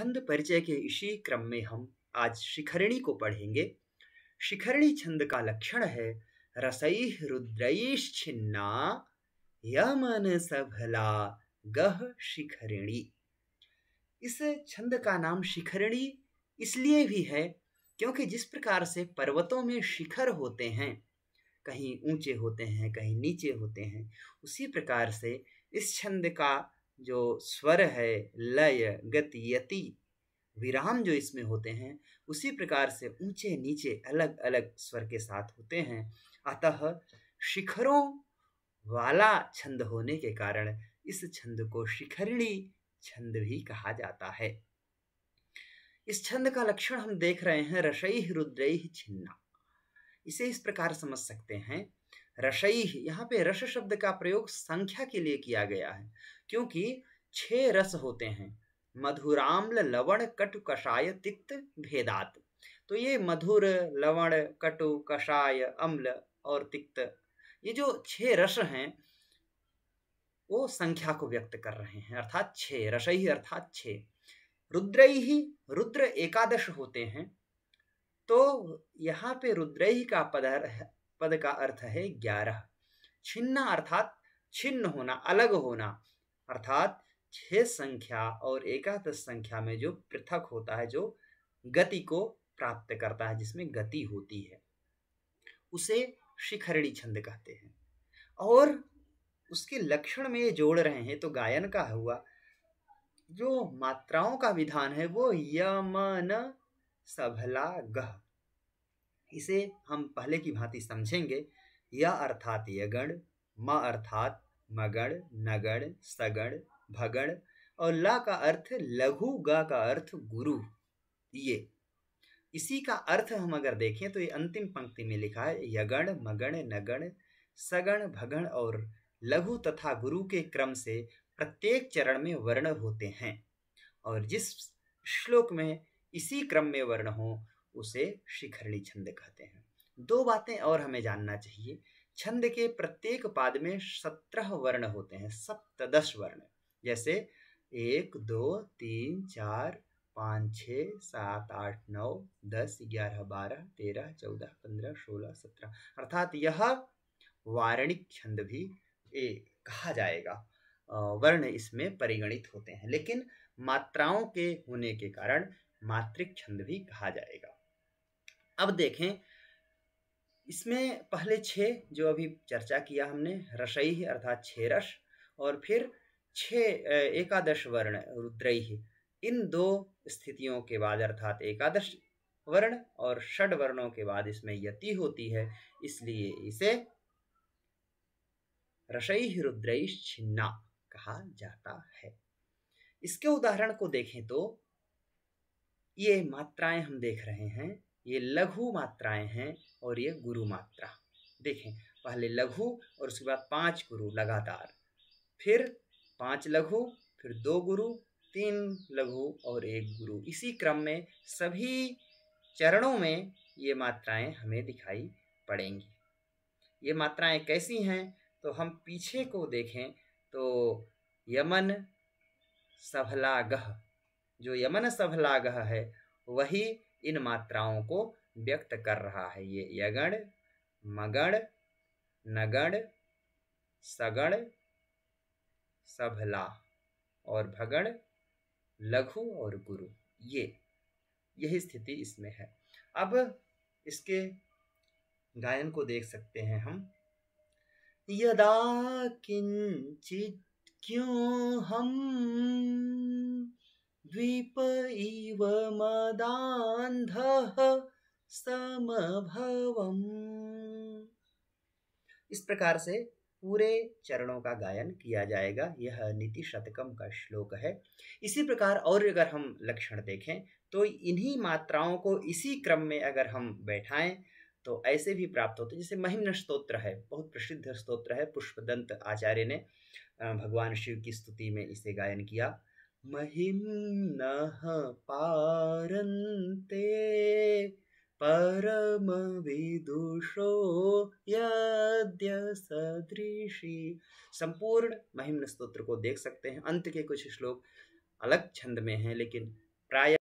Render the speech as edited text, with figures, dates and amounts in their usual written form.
छंद परिचय के इसी क्रम में हम आज शिखरिणी को पढ़ेंगे। शिखरिणी छंद का लक्षण है रसैः रुद्रैश् छिन्ना यमन सभला गह शिखरिणी। इस छंद का नाम शिखरिणी इसलिए भी है क्योंकि जिस प्रकार से पर्वतों में शिखर होते हैं, कहीं ऊंचे होते हैं कहीं नीचे होते हैं, उसी प्रकार से इस छंद का जो स्वर है, लय, गति, यति, विराम जो इसमें होते हैं, उसी प्रकार से ऊंचे नीचे अलग अलग स्वर के साथ होते हैं। अतः शिखरों वाला छंद होने के कारण इस छंद को शिखरिणी छंद भी कहा जाता है। इस छंद का लक्षण हम देख रहे हैं रसैः रुद्रैः छिन्ना। इसे इस प्रकार समझ सकते हैं, रसैः, यहाँ पे रस शब्द का प्रयोग संख्या के लिए किया गया है क्योंकि 6 रस होते हैं, मधुराम्ल लवण कटु कषाय तिक्त भेदात। तो ये मधुर, लवण, कटु, कषाय, अम्ल और तिक्त, ये जो 6 रस हैं वो संख्या को व्यक्त कर रहे हैं, अर्थात 6 रसैः अर्थात 6। रुद्रैः, रुद्र 11 होते हैं, तो यहाँ पे रुद्रैः का पद का अर्थ है 11। छिन्ना अर्थात छिन्न होना, अलग होना, अर्थात 6 संख्या और 11 संख्या में जो पृथक होता है, जो गति को प्राप्त करता है, जिसमें गति होती है, उसे शिखरिणी छंद कहते हैं। और उसके लक्षण में ये जोड़ रहे हैं तो गायन का हुआ, जो मात्राओं का विधान है वो यमन सभला गह। इसे हम पहले की भांति समझेंगे। य अर्थात यगण, म अर्थात मगण, नगण, सगण, भगण और ला का अर्थ लघु, ग का अर्थ गुरु। ये इसी का अर्थ हम अगर देखें तो ये अंतिम पंक्ति में लिखा है यगण, मगण, नगण, सगण, भगण और लघु तथा गुरु के क्रम से प्रत्येक चरण में वर्ण होते हैं, और जिस श्लोक में इसी क्रम में वर्ण हो उसे शिखरिणी छंद कहते हैं। 2 बातें और हमें जानना चाहिए। छंद के प्रत्येक पाद में 17 वर्ण होते हैं, सप्तदश वर्ण, जैसे 1, 2, 3, 4, 5, 6, 7, 8, 9, 10, 11, 12, 13, 14, 15, 16, 17, अर्थात यह वारणिक छंद भी कहा जाएगा। वर्ण इसमें परिगणित होते हैं, लेकिन मात्राओं के होने के कारण मात्रिक छंद भी कहा जाएगा। अब देखें, इसमें पहले 6 जो अभी चर्चा किया हमने, रसैः अर्थात 6 रस, और फिर 6 11 वर्ण रुद्रैः, इन 2 स्थितियों के बाद अर्थात 11 वर्ण और षड वर्णों के बाद इसमें यति होती है, इसलिए इसे रसैः रुद्रैश् छिन्ना कहा जाता है। इसके उदाहरण को देखें तो ये मात्राएं हम देख रहे हैं, ये लघु मात्राएं हैं और ये गुरु मात्रा। देखें, पहले लघु और उसके बाद 5 गुरु लगातार, फिर 5 लघु, फिर 2 गुरु, 3 लघु और 1 गुरु। इसी क्रम में सभी चरणों में ये मात्राएं हमें दिखाई पड़ेंगी। ये मात्राएं कैसी हैं तो हम पीछे को देखें तो यमन सभलागह, जो यमन सभलागह है वही इन मात्राओं को व्यक्त कर रहा है। ये यगण, मगण, नगण, सगण, सभला और भगण, लघु और गुरु, यही स्थिति इसमें है। अब इसके गायन को देख सकते हैं हम। यदा किंचित क्यों हम द्वीप इव मदान्धः समभवम्। इस प्रकार से पूरे चरणों का गायन किया जाएगा। यह नीति शतकम का श्लोक है। इसी प्रकार और अगर हम लक्षण देखें तो इन्हीं मात्राओं को इसी क्रम में अगर हम बैठाएं तो ऐसे भी प्राप्त होते। जैसे महिम्न स्तोत्र है, बहुत प्रसिद्ध स्तोत्र है, पुष्पदंत आचार्य ने भगवान शिव की स्तुति में इसे गायन किया। महिम्नः पारन्ते परम विदुषो यद्य सदृशी। संपूर्ण महिम्न स्तोत्र को देख सकते हैं। अंत के कुछ श्लोक अलग छंद में हैं, लेकिन प्राय